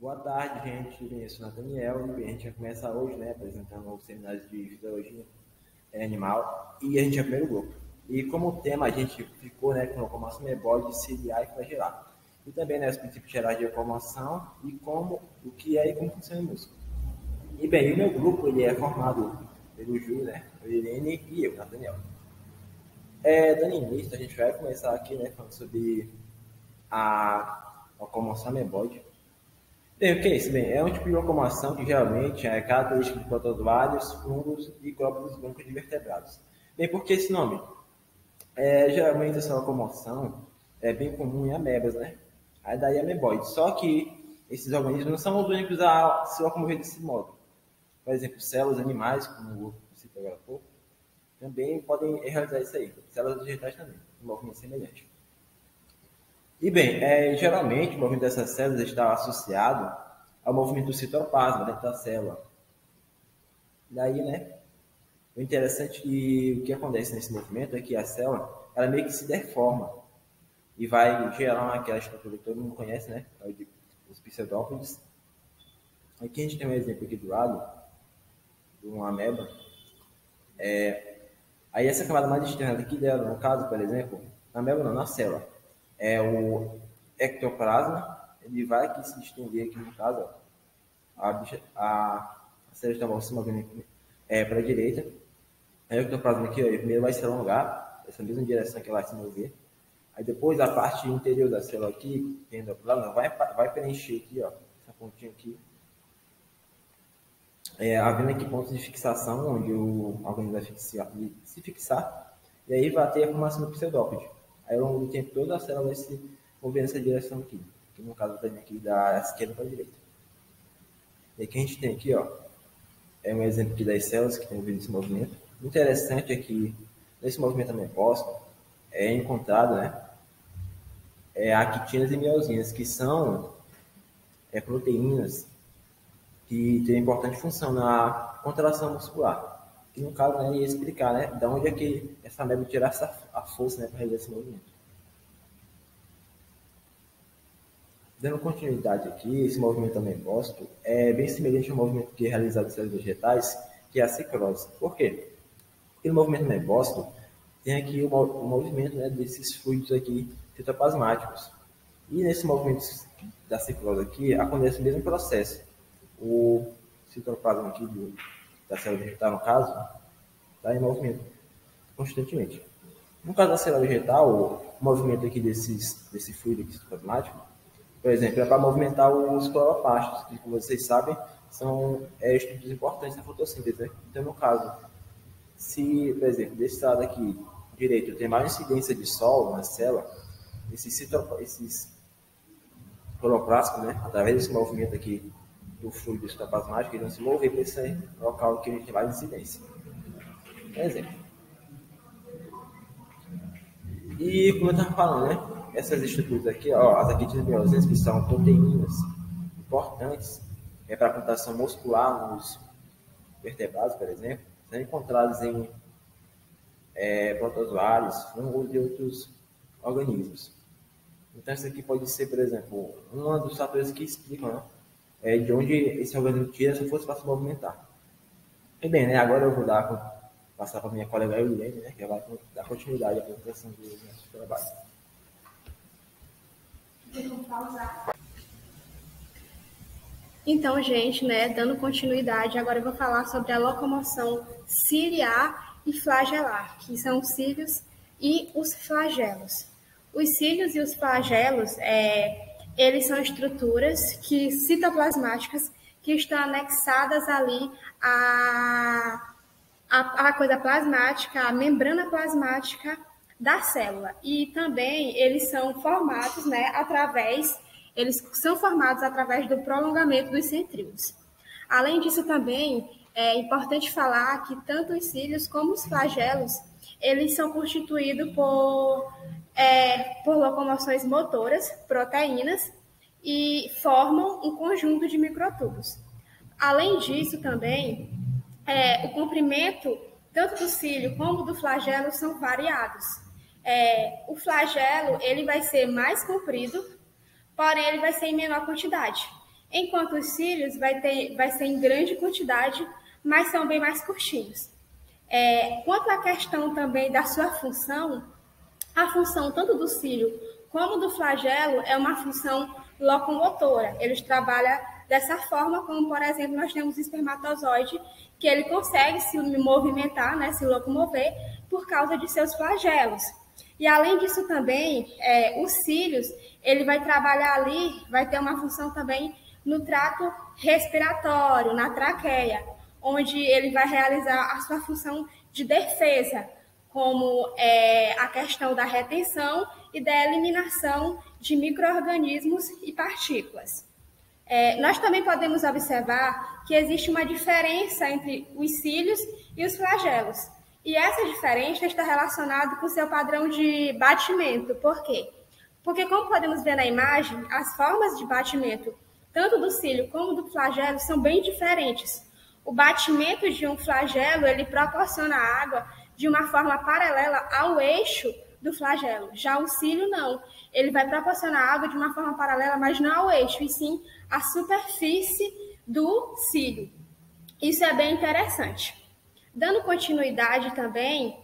Boa tarde, gente. Eu sou Nathaniel e a gente vai começar hoje, né, apresentando os seminários de fisiologia animal e a gente é o primeiro grupo. E como tema a gente ficou, né, com locomoção metabólica, ciliar e flagelar. E também, né, os princípios gerais de locomoção e como, o que é e como funciona o músculo. E bem, o meu grupo ele é formado pelo Júlio, né, a Irene e eu, Nathaniel. Dando início, a gente vai começar aqui, né, falando sobre a locomoção amebóide. Bem, o que é isso? Bem, é um tipo de locomoção que geralmente é característica de protozoários, fungos e glóbulos brancos de vertebrados. Bem, por que esse nome? Geralmente essa locomoção é bem comum em amebas, né? Aí daí ameboide. Só que esses organismos não são os únicos a se locomover desse modo. Por exemplo, células animais, como o citei agora há pouco, também podem realizar isso aí. Células vegetais também, um movimento semelhante. E bem, geralmente o movimento dessas células está associado ao movimento do citoplasma dentro da célula. Daí, né, o interessante e o que acontece nesse movimento é que a célula, ela meio que se deforma e vai gerar aquela estrutura que todo mundo conhece, né, os pseudópodes. Aqui a gente tem um exemplo aqui do lado, de uma ameba. Aí essa camada mais externa aqui dela, no caso, por exemplo, na ameba não, na célula, é o ectoplasma, ele vai aqui se estender aqui no caso, ó, a célula está se movendo para a direita, aí o ectoplasma aqui, ó, primeiro vai se alongar, essa mesma direção que ela vai se mover, aí depois a parte interior da célula aqui, que é endoplasma, vai preencher aqui, ó, essa pontinha aqui, havendo aqui pontos de fixação, onde o organismo vai se fixar, e aí vai ter a formação do pseudópode. Aí ao longo do tempo toda a célula vai se mover nessa direção aqui, que no caso também aqui da esquerda para a direita. E aqui a gente tem aqui, ó, é um exemplo aqui das células que tem vindo esse movimento. O interessante é que nesse movimento amebótico é encontrado, né, actinas e miosinas, que são proteínas que têm importante função na contração muscular. E no caso, né, ia explicar, né, de onde é que essa ameba tira a força, né, para realizar esse movimento. Dando continuidade aqui, esse movimento amebótico é bem semelhante ao movimento que é realizado em células vegetais, que é a ciclose. Por quê? Porque no movimento amebótico tem aqui o movimento, né, desses fluidos aqui citoplasmáticos. E nesse movimento da ciclose aqui acontece o mesmo processo. O citoplasma aqui da célula vegetal, no caso, está em movimento constantemente. No caso da célula vegetal, o movimento aqui desse fluido aqui citoplasmático, por exemplo, é para movimentar os cloroplastos, que, como vocês sabem, são estruturas importantes na fotossíntese. Né? Então, no caso, se, por exemplo, desse lado aqui direito tem mais incidência de sol na célula, esses cloroplastos, né, através desse movimento aqui do fluido citoplasmático, eles vão se mover para esse local que a gente tem mais incidência. Por exemplo. E como eu estava falando, né, essas estruturas aqui, ó, as actinas miosinas, que são proteínas importantes para a contração muscular nos vertebrados, por exemplo, são encontradas em protozoários, fungos e outros organismos. Então, isso aqui pode ser, por exemplo, um dos fatores que explicam, né, de onde esse organismo tira essa força para se movimentar. E bem, né, agora eu vou passar para minha colega Eulene, né, que vai dar continuidade à apresentação do nosso trabalho. Então, gente, né, dando continuidade, agora eu vou falar sobre a locomoção ciliar e flagelar, que são os cílios e os flagelos. Os cílios e os flagelos, eles são estruturas citoplasmáticas que estão anexadas ali à coisa plasmática, à membrana plasmática da célula. E também eles são formados, né, eles são formados através do prolongamento dos centríolos. Além disso, também é importante falar que tanto os cílios como os flagelos, eles são constituídos por locomoções motoras, proteínas, e formam um conjunto de microtúbulos. Além disso, também, o comprimento tanto do cílio como do flagelo são variados. O flagelo ele vai ser mais comprido, porém ele vai ser em menor quantidade. enquanto os cílios vai ser em grande quantidade, mas são bem mais curtinhos. Quanto à questão também da sua função, a função tanto do cílio como do flagelo é uma função locomotora. Eles trabalham dessa forma, como, por exemplo, nós temos o espermatozoide, que ele consegue se movimentar, né, se locomover, por causa de seus flagelos. E, além disso, também, os cílios, ele vai trabalhar ali, vai ter uma função também no trato respiratório, na traqueia, onde ele vai realizar a sua função de defesa, como a questão da retenção e da eliminação de micro-organismos e partículas. Nós também podemos observar que existe uma diferença entre os cílios e os flagelos. E essa diferença está relacionada com o seu padrão de batimento. Por quê? Porque, como podemos ver na imagem, as formas de batimento, tanto do cílio como do flagelo, são bem diferentes. O batimento de um flagelo, ele proporciona água de uma forma paralela ao eixo do flagelo. Já o cílio, não. Ele vai proporcionar água de uma forma paralela, mas não ao eixo, e sim à superfície do cílio. Isso é bem interessante. Dando continuidade também,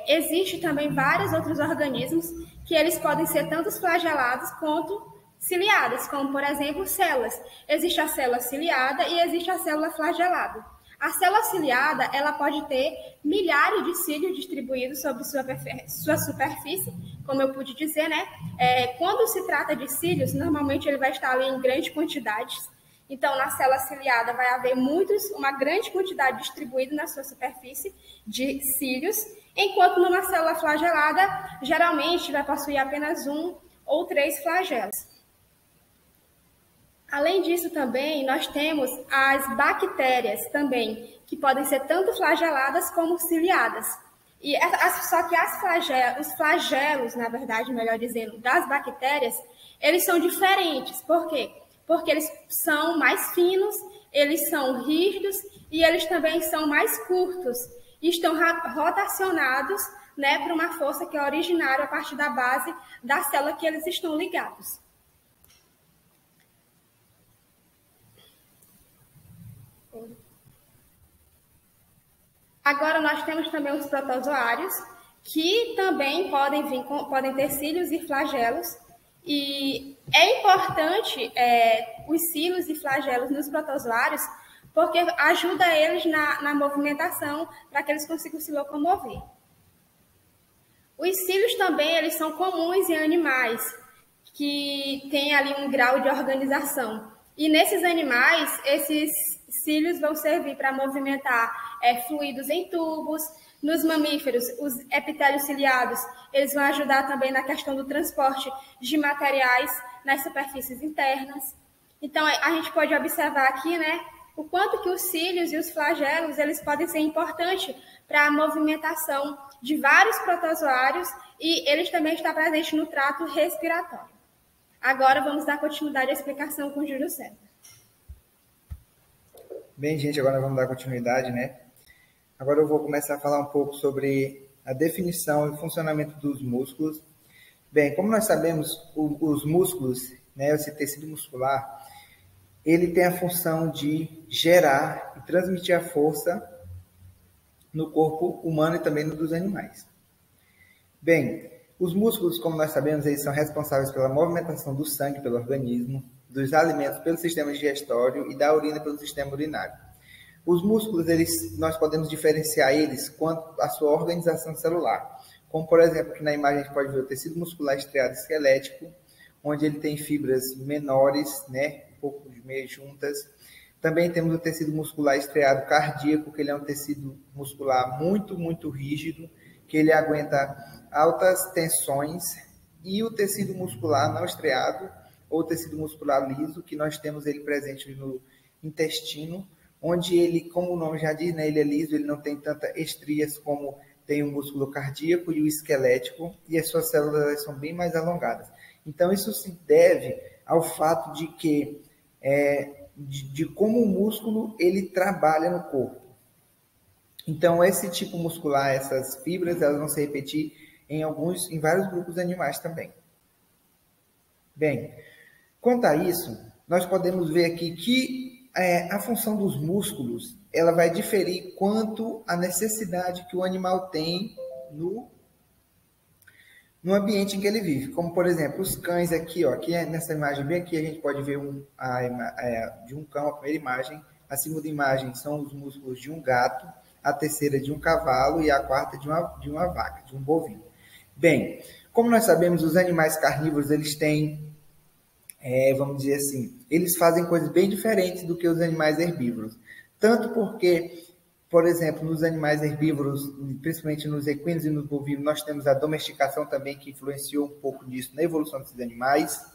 existe também vários outros organismos que eles podem ser tanto flagelados quanto ciliadas, como, por exemplo, células. Existe a célula ciliada e existe a célula flagelada. A célula ciliada, ela pode ter milhares de cílios distribuídos sobre sua superfície, como eu pude dizer, né? Quando se trata de cílios, normalmente ele vai estar ali em grandes quantidades. Então, na célula ciliada vai haver uma grande quantidade distribuída na sua superfície de cílios, enquanto numa célula flagelada, geralmente vai possuir apenas 1 ou 3 flagelos. Além disso, também, nós temos as bactérias também, que podem ser tanto flageladas como ciliadas. Só que os flagelos, na verdade, melhor dizendo, das bactérias, eles são diferentes. Por quê? Porque eles são mais finos, eles são rígidos e eles também são mais curtos. E estão rotacionados, né, por uma força que é originária a partir da base da célula que eles estão ligados. Agora, nós temos também os protozoários, que também podem ter cílios e flagelos. E é importante os cílios e flagelos nos protozoários, porque ajuda eles na movimentação, para que eles consigam se locomover. Os cílios também eles são comuns em animais, que têm ali um grau de organização. E nesses animais, esses cílios vão servir para movimentar fluidos em tubos. Nos mamíferos, os epitélios ciliados, eles vão ajudar também na questão do transporte de materiais nas superfícies internas. Então, a gente pode observar aqui, né, o quanto que os cílios e os flagelos, eles podem ser importantes para a movimentação de vários protozoários e eles também estão presentes no trato respiratório. Agora, vamos dar continuidade à explicação com o Júlio César. Bem, gente, agora vamos dar continuidade, né? Agora eu vou começar a falar um pouco sobre a definição e funcionamento dos músculos. Bem, como nós sabemos, os músculos, né, esse tecido muscular, ele tem a função de gerar e transmitir a força no corpo humano e também no dos animais. Bem, os músculos, como nós sabemos, eles são responsáveis pela movimentação do sangue pelo organismo, dos alimentos pelo sistema digestório e da urina pelo sistema urinário. Os músculos, nós podemos diferenciar eles quanto à sua organização celular. Como, por exemplo, aqui na imagem a gente pode ver o tecido muscular estriado esquelético, onde ele tem fibras menores, né, um pouco meio juntas. Também temos o tecido muscular estriado cardíaco, que ele é um tecido muscular muito, muito rígido, que ele aguenta altas tensões. E o tecido muscular não estriado, ou tecido muscular liso, que nós temos ele presente no intestino, onde ele, como o nome já diz, né, ele é liso, ele não tem tantas estrias como tem o músculo cardíaco e o esquelético, e as suas células são bem mais alongadas. Então, isso se deve ao fato de que, de como o músculo ele trabalha no corpo. Então, esse tipo muscular, essas fibras, elas vão se repetir em vários grupos animais também. Bem, quanto a isso, nós podemos ver aqui que a função dos músculos, ela vai diferir quanto à necessidade que o animal tem no ambiente em que ele vive. Como, por exemplo, os cães aqui, ó, aqui nessa imagem bem aqui, a gente pode ver de um cão, a primeira imagem. A segunda imagem são os músculos de um gato, a terceira de um cavalo e a quarta de uma vaca, de um bovino. Bem, como nós sabemos, os animais carnívoros, eles têm, vamos dizer assim, eles fazem coisas bem diferentes do que os animais herbívoros. Tanto porque, por exemplo, nos animais herbívoros, principalmente nos equinos e nos bovinos, nós temos a domesticação também que influenciou um pouco disso na evolução desses animais,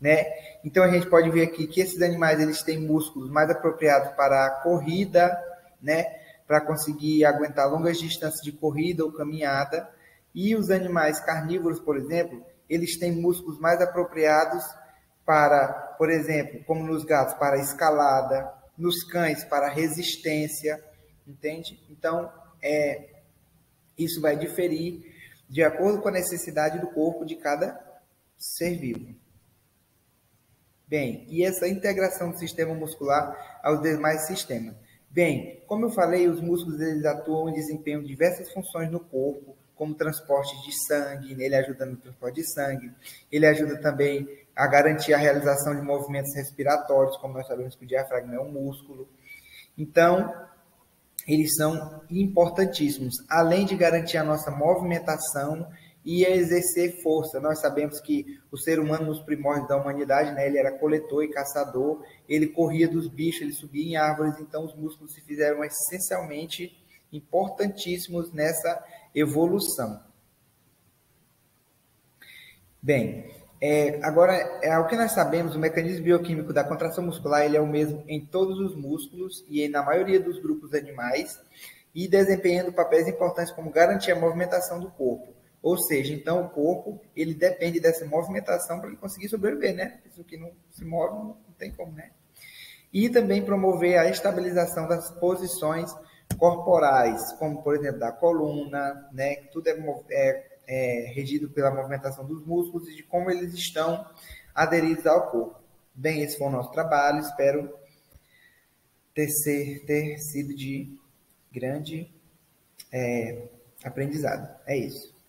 né? Então a gente pode ver aqui que esses animais eles têm músculos mais apropriados para a corrida, né? Para conseguir aguentar longas distâncias de corrida ou caminhada. E os animais carnívoros, por exemplo, eles têm músculos mais apropriados para, por exemplo, como nos gatos, para escalada, nos cães para resistência, entende? Então, isso vai diferir de acordo com a necessidade do corpo de cada ser vivo. Bem, e essa integração do sistema muscular aos demais sistemas? Bem, como eu falei, os músculos eles atuam e desempenham diversas funções no corpo, como transporte de sangue, ele ajuda no transporte de sangue, ele ajuda também a garantir a realização de movimentos respiratórios, como nós sabemos que o diafragma é um músculo. Então, eles são importantíssimos, além de garantir a nossa movimentação e exercer força. Nós sabemos que o ser humano, nos primórdios da humanidade, né, ele era coletor e caçador, ele corria dos bichos, ele subia em árvores, então os músculos se fizeram essencialmente importantíssimos nessa evolução. Bem, agora, o que nós sabemos, o mecanismo bioquímico da contração muscular ele é o mesmo em todos os músculos e na maioria dos grupos animais, e desempenhando papéis importantes como garantir a movimentação do corpo. Ou seja, então o corpo ele depende dessa movimentação para ele conseguir sobreviver, né? Isso que não se move não tem como, né? E também promover a estabilização das posições corporais, como por exemplo da coluna, né? Tudo é regido pela movimentação dos músculos e de como eles estão aderidos ao corpo. Bem, esse foi o nosso trabalho, espero ter sido de grande aprendizado. É isso.